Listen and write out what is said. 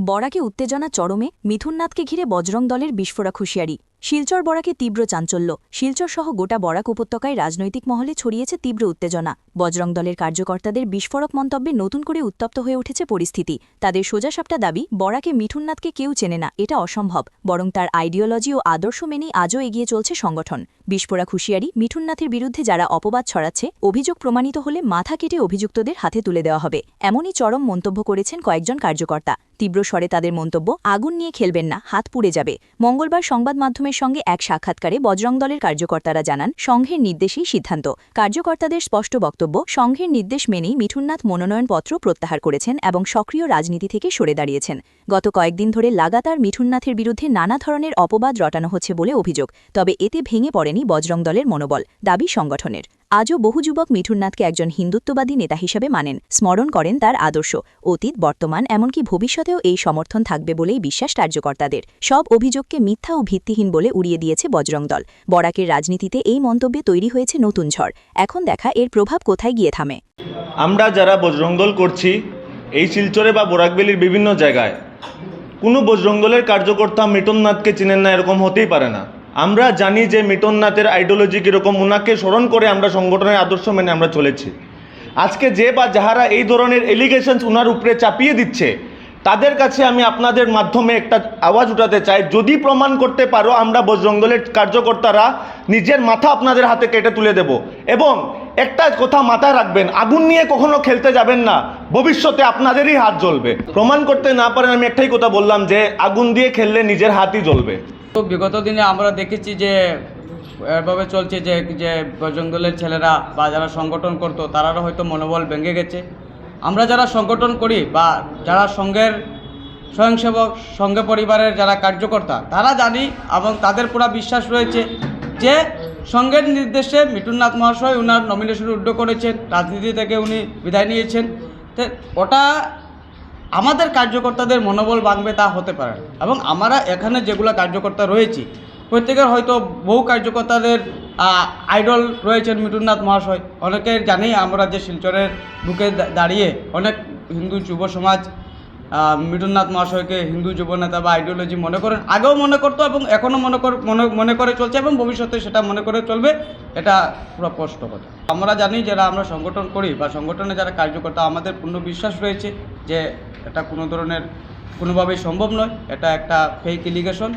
বরাকে উত্তেজনা চরমে, মিথুননাথকে ঘিরে বজরং দলের বিস্ফোরক হুঁশিয়ারি। শিলচর বরাকে তীব্র চাঞ্চল্য। শিলচর সহ গোটা বরাক উপত্যকায় রাজনৈতিক মহলে ছড়িয়েছে তীব্র উত্তেজনা। বজরং দলের কার্যকর্তাদের বিস্ফোরক মন্তব্যে নতুন করে উত্তপ্ত হয়ে উঠেছে পরিস্থিতি। তাদের সোজাসাপটা দাবি, বরাকে মিঠুননাথকে কেউ চেনে না, এটা অসম্ভব, বরং তার আইডিওলজি ও আদর্শ মেনেই আজও এগিয়ে চলছে সংগঠন। বিস্ফোরক হুঁশিয়ারি, মিঠুননাথের বিরুদ্ধে যারা অপবাদ ছড়াচ্ছে, অভিযোগ প্রমাণিত হলে মাথা কেটে অভিযুক্তদের হাতে তুলে দেওয়া হবে, এমনই চরম মন্তব্য করেছেন কয়েকজন কার্যকর্তা। তীব্র স্বরে তাদের মন্তব্য, আগুন নিয়ে খেলবেন না, হাত পুড়ে যাবে। মঙ্গলবার সংবাদ মাধ্যমের সঙ্গে এক সাক্ষাৎকারে বজরং দলের কার্যকর্তারা জানান, সংঘের নির্দেশেই সিদ্ধান্ত। কার্যকর্তাদের স্পষ্ট বক্তব্য, সংঘের নির্দেশ মেনেই মিঠুননাথ মনোনয়নপত্র প্রত্যাহার করেছেন এবং সক্রিয় রাজনীতি থেকে সরে দাঁড়িয়েছেন। গত কয়েকদিন ধরে লাগাতার মিঠুননাথের বিরুদ্ধে নানা ধরনের অপবাদ রটানো হচ্ছে বলে অভিযোগ, তবে এতে ভেঙে পড়েনি বজরং দলের মনোবল, দাবি সংগঠনের। আজও বহু যুবক মিঠুননাথকে একজন হিন্দুত্ববাদী নেতা হিসেবে মানেন, স্মরণ করেন তার আদর্শ। অতীত, বর্তমান, এমনকি ভবিষ্যতেও এই সমর্থন থাকবে বলেই বিশ্বাস কার্যকর্তাদের। সব অভিযোগকে মিথ্যা ও ভিত্তিহীন বলে উড়িয়ে দিয়েছে বজরং দল। বরাকের রাজনীতিতে এই মন্তব্যে তৈরি হয়েছে নতুন ঝড়। এখন দেখা এর প্রভাব কোথায় গিয়ে থামে। আমরা যারা বজরং দল করছি, এই শিলচরে বা বরাকবেলির বিভিন্ন জায়গায় কোনো বজরং দলের কার্যকর্তা মিঠুননাথকে চিনেন না, এরকম হতেই পারে না। আমরা জানি যে মিঠুননাথের আইডিওলজি কীরকম, ওনাকে স্মরণ করে আমরা সংগঠনের আদর্শ মেনে আমরা চলেছি। আজকে যে বা যাহারা এই ধরনের এলিগেশনস ওনার উপরে চাপিয়ে দিচ্ছে, তাদের কাছে আমি আপনাদের মাধ্যমে একটা আওয়াজ উঠাতে চাই, যদি প্রমাণ করতে পারো আমরা বজরং দলের কার্যকর্তারা নিজের মাথা আপনাদের হাতে কেটে তুলে দেব। এবং একটা কথা মাথায় রাখবেন, আগুন নিয়ে কখনো খেলতে যাবেন না, ভবিষ্যতে আপনাদেরই হাত জ্বলবে। প্রমাণ করতে না পারেন, আমি একটাই কথা বললাম যে আগুন দিয়ে খেললে নিজের হাতই জ্বলবে। তো বিগত দিনে আমরা দেখেছি যে এভাবে চলছে যে বজরং দলের ছেলেরা বা যারা সংগঠন করতো তারারও হয়তো মনোবল ভেঙে গেছে। আমরা যারা সংগঠন করি বা যারা সংঘের স্বয়ংসেবক, সংঘ পরিবারের যারা কার্যকর্তা, তারা জানি এবং তাদের পুরা বিশ্বাস রয়েছে যে সংঘের নির্দেশে মিঠুননাথ মহাশয় ওনার নমিনেশন উদ্ধ করেছেন, রাজনীতি থেকে উনি বিদায় নিয়েছেন। তো ওটা আমাদের কার্যকর্তাদের মনোবল ভাঙবে তা হতে পারে। এবং আমরা এখানে যেগুলো কার্যকর্তা রয়েছি, প্রত্যেকের হয়তো বহু কার্যকর্তাদের আইডল রয়েছেন মিঠুননাথ মহাশয়। অনেকের জানি আমরা যে শিলচরের বুকে দাঁড়িয়ে অনেক হিন্দু যুব সমাজ মিঠুননাথ মহাশয়কে হিন্দু যুবনেতা বা আইডিওলজি মনে করেন, আগেও মনে করতো এবং এখনও মনে করে চলছে এবং ভবিষ্যতে সেটা মনে করে চলবে, এটা পুরো স্পষ্ট কথা। আমরা জানি যারা আমরা সংগঠন করি বা সংগঠনে যারা কার্যকর্তা, আমাদের পূর্ণ বিশ্বাস রয়েছে যে এটা কোনো ধরনের কোনোভাবেই সম্ভব নয়, এটা একটা ফেক এলিগেশন।